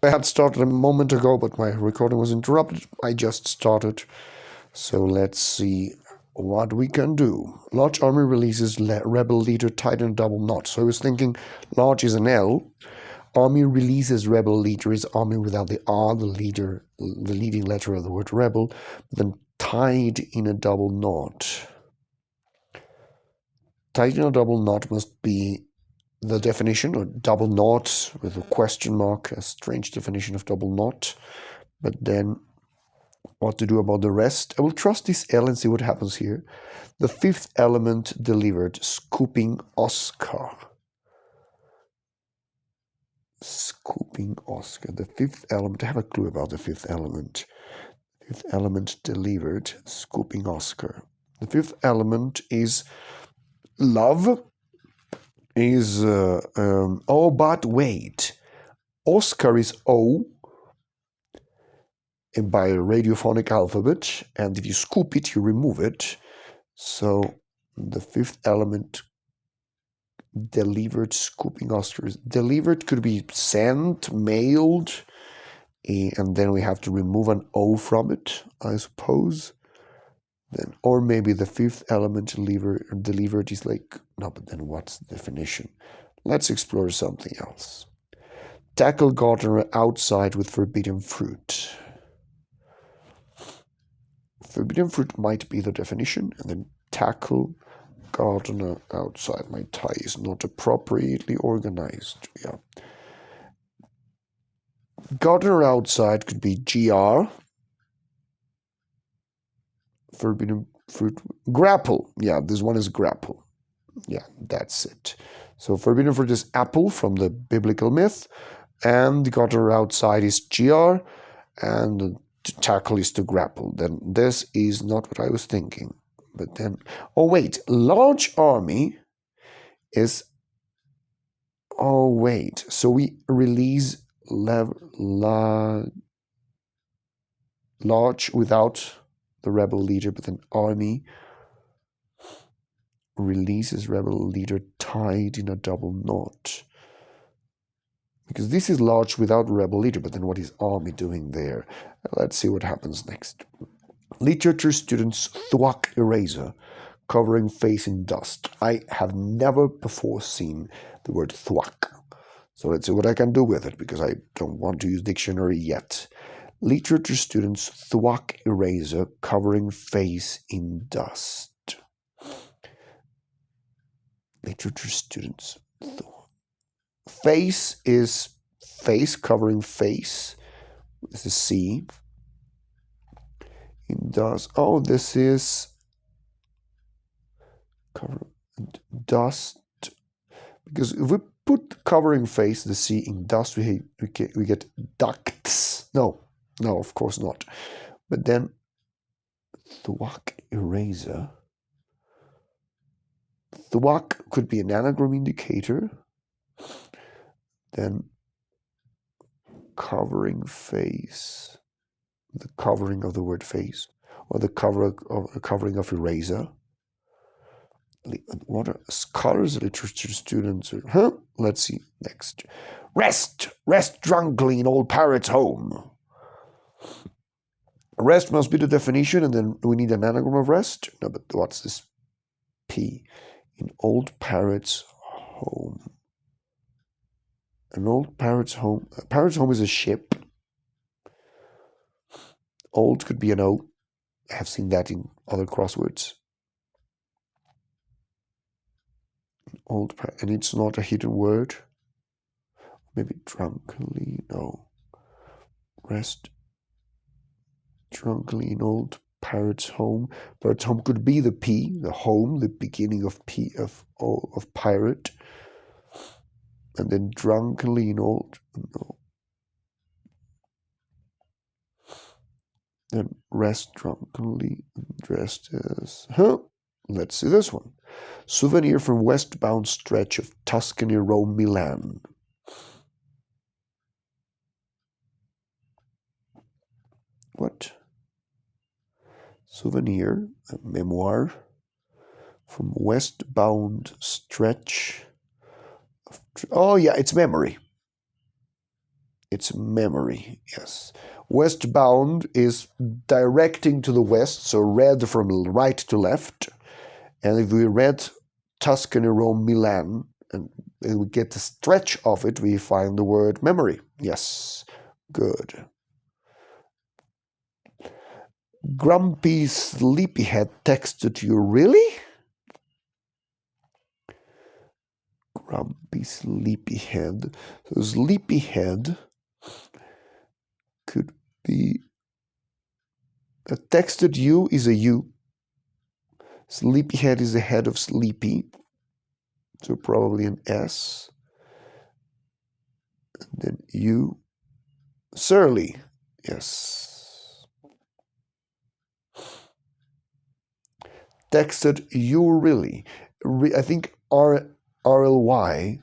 I had started a moment ago, but my recording was interrupted. I just started. So let's see what we can do. Large army releases rebel leader tied in a double knot. So I was thinking large is an L. Army releases rebel leader is army without the R, the leading letter of the word rebel, then tied in a double knot. Tied in a double knot must be the definition, or double knot with a question mark, a strange definition of double knot. But then what to do about the rest? I will trust this L and see what happens here. The fifth element delivered, scooping Oscar. Scooping Oscar. The fifth element, I have a clue about the fifth element. Fifth element delivered, scooping Oscar. The fifth element is love. Oh, but wait. Oscar is O by a radiophonic alphabet, and if you scoop it, you remove it. So the fifth element delivered, scooping Oscars. Delivered could be sent, mailed, and then we have to remove an O from it, I suppose. Then, or maybe the fifth element delivered is like, no, but then what's the definition? Let's explore something else. Tackle gardener outside with forbidden fruit. Forbidden fruit might be the definition, and then tackle gardener outside. My tie is not appropriately organized. Yeah. Gardener outside could be GR. Forbidden fruit. Grapple. Yeah, this one is grapple. Yeah, that's it. So forbidden fruit is apple from the biblical myth, and the gardener outside is GR, and to tackle is to grapple. Then this is not what I was thinking. But then, oh wait, large army is, oh wait, so we release large without the rebel leader, but then army releases rebel leader tied in a double knot. Because this is large without rebel leader, but then what is army doing there? Let's see what happens next. Literature students thwack eraser, covering face in dust. I have never before seen the word thwack. So let's see what I can do with it, because I don't want to use dictionary yet. Literature students thwack eraser, covering face in dust. Literature students. Face is face, covering face. This is C. In dust. Oh, this is cover dust. Because if we put covering face, the C in dust, we get ducts. No, of course not. But then thwack eraser. Thwack could be an anagram indicator. Then covering face, the covering of the word face, or the covering of eraser. What are scholars, literature students? Let's see next. Rest drunkenly in old parrot's home. Rest must be the definition, and then we need an anagram of rest. No, but what's this? P. In old parrot's home. An old parrot's home. A parrot's home is a ship. Old could be an O. I have seen that in other crosswords. Old, and it's not a hidden word. Maybe drunkenly. No. Rest drunkenly in old parrot's home. Parrot's home could be the P, the home, the beginning of P of pirate. And then drunkenly in old, no. Then rest drunkenly, dressed as, let's see this one. Souvenir from westbound stretch of Tuscany, Rome, Milan. What? Souvenir, a memoir from westbound stretch. Oh yeah, it's memory. It's memory, yes. Westbound is directing to the west, so read from right to left. And if we read Tuscany, Rome, Milan, and we get the stretch of it, we find the word memory. Yes, good. Grumpy Sleepyhead texted you, really? Grumpy Sleepyhead. So Sleepyhead could be a texted you is a you. Sleepyhead is the head of sleepy, so probably an S. And then you, surly, yes. Texted you really. I think RLY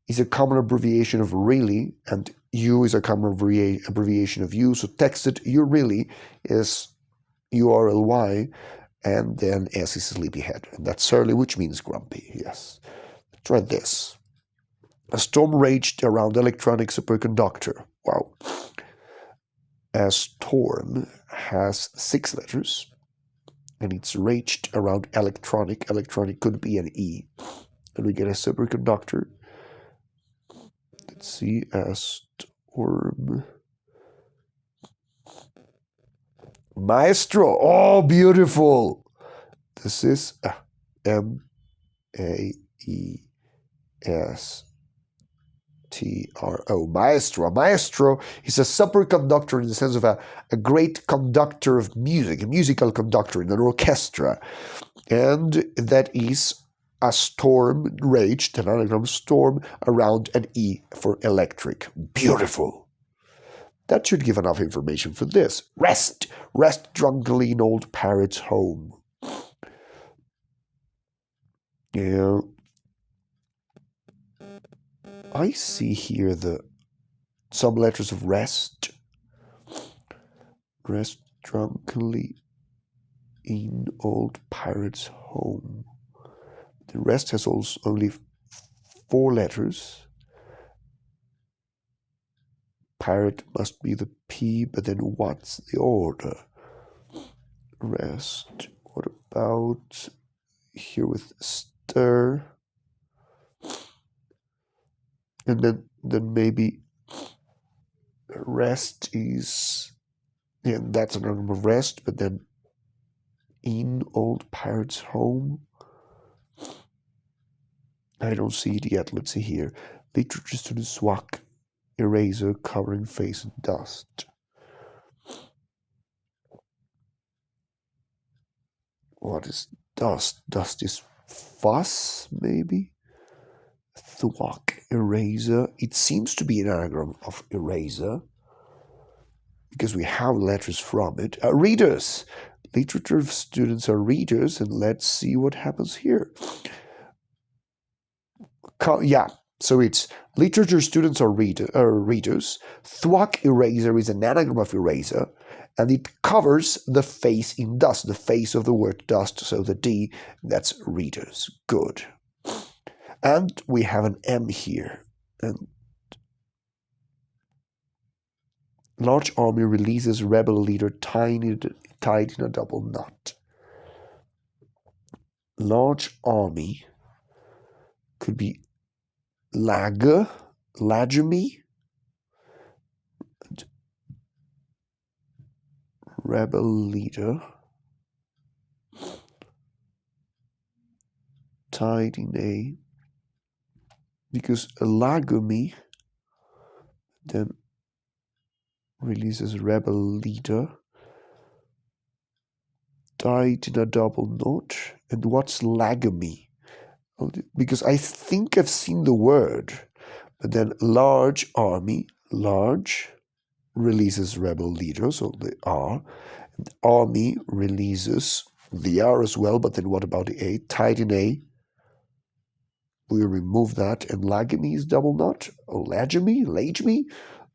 is a common abbreviation of really, and U is a common abbreviation of you. So texted you really is URLY, and then S is sleepyhead. And that's surly, which means grumpy. Yes. Try this. A storm raged around electronic superconductor. Wow. A storm has 6 letters, and it's raged around electronic. Electronic could be an E. And we get a superconductor. Let's see, a storm. Maestro. Oh, beautiful. This is Maestro. Maestro. Maestro is a superconductor in the sense of a great conductor of music, a musical conductor in an orchestra. And that is a storm raged, an anagram storm around an E for electric. Beautiful. That should give enough information for this. Rest. Rest drunkenly in old parrot's home. Yeah. I see here some letters of rest. Rest drunkenly in old parrot's home. The rest has also only 4 letters. Parrot must be the P, but then what's the order? Rest. What about here with stir? And then maybe rest is, yeah, that's an anagram of rest, but then in old parrot's home. I don't see it yet. Let's see here. Literature student swag eraser covering face in dust. What is dust? Dust is fuss, maybe? Thwack eraser. It seems to be an anagram of eraser because we have letters from it. Readers. Literature students are readers, and let's see what happens here. Yeah, so it's literature students are readers. Thwack eraser is an anagram of eraser, and it covers the face in dust, the face of the word dust, so the D, that's readers. Good. And we have an M here. And large army releases rebel leader tied in a double knot. Large army could be Lagemy, rebel leader, tied in a, because a Lagemy then releases rebel leader, tied in a double knot. And what's Lagemy? Because I think I've seen the word, but then large army, large releases rebel leader, so the R. And army releases the R as well, but then what about the A? Tied in A. We remove that, and lagemy is double knot. Oh, lagemy?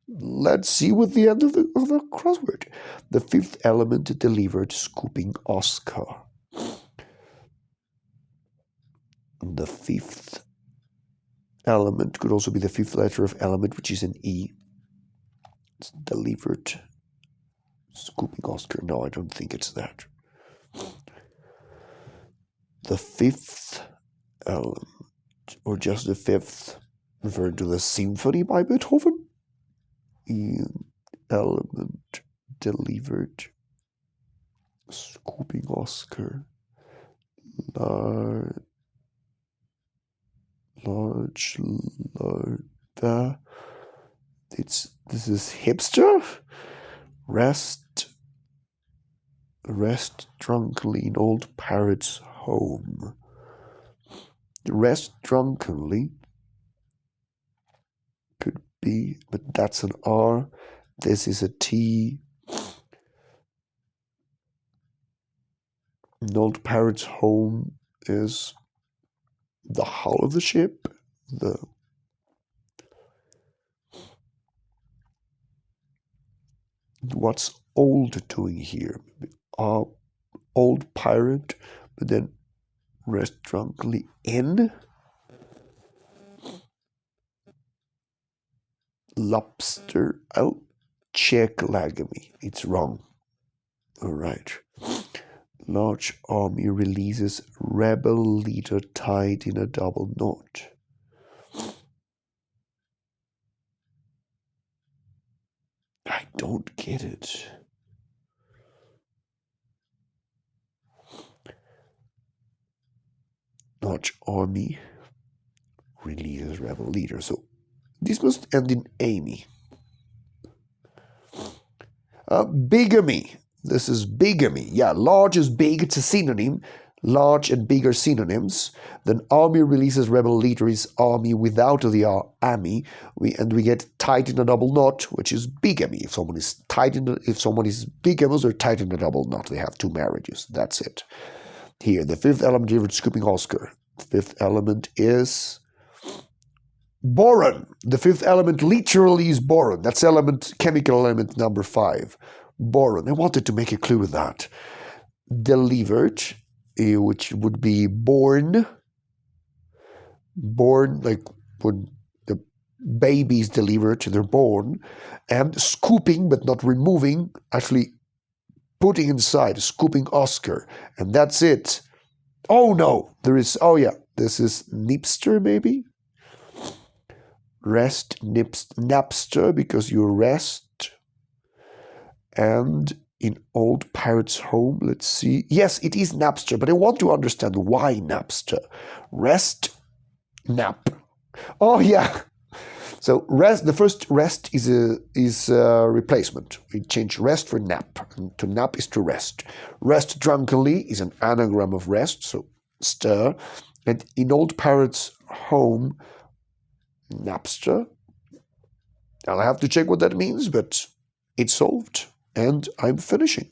Let's see what the end of the crossword. The 5th element delivered scooping Oscar. The 5th element could also be the 5th letter of element, which is an E. Delivered. Scooping Oscar. No, I don't think it's that. The fifth element, or just the fifth, referring to the symphony by Beethoven. Element delivered. Scooping Oscar. Large. This is hipster. Rest drunkenly in old parrot's home. Rest drunkenly could be, but that's an R. This is a T. An old parrot's home is the hull of the ship. What's old doing here? Old pirate, but then rest drunkenly in. Lobster. I'll check Lagamy. It's wrong. All right. Large army releases rebel leader tied in a double knot. I don't get it. Large army releases rebel leader. So this must end in Amy. Bigamy. This is bigamy. Yeah, large is big. It's a synonym. Large and big are synonyms. Then army releases rebel leader is army without the R, army. We get tied in a double knot, which is bigamy. If someone is bigamous, they're tied in a double knot. They have two marriages. That's it. Here, the fifth element delivered scooping Oscar. The fifth element is boron. The fifth element literally is boron. That's chemical element number 5. Boron. I wanted to make a clue with that. Delivered, which would be born. Born, like when the baby is delivered, they're born. And scooping, but not removing, actually putting inside, scooping Oscar. And that's it. Oh no, this is Nipster maybe? Rest, Napster, because you rest. And in old pirate's home, let's see. Yes, it is Napster, but I want to understand why Napster. Rest, nap. Oh yeah. So the first rest is a replacement. We change rest for nap. And to nap is to rest. Rest drunkenly is an anagram of rest, so stir. And in old pirate's home, Napster. I'll have to check what that means, but it's solved. And I'm finishing.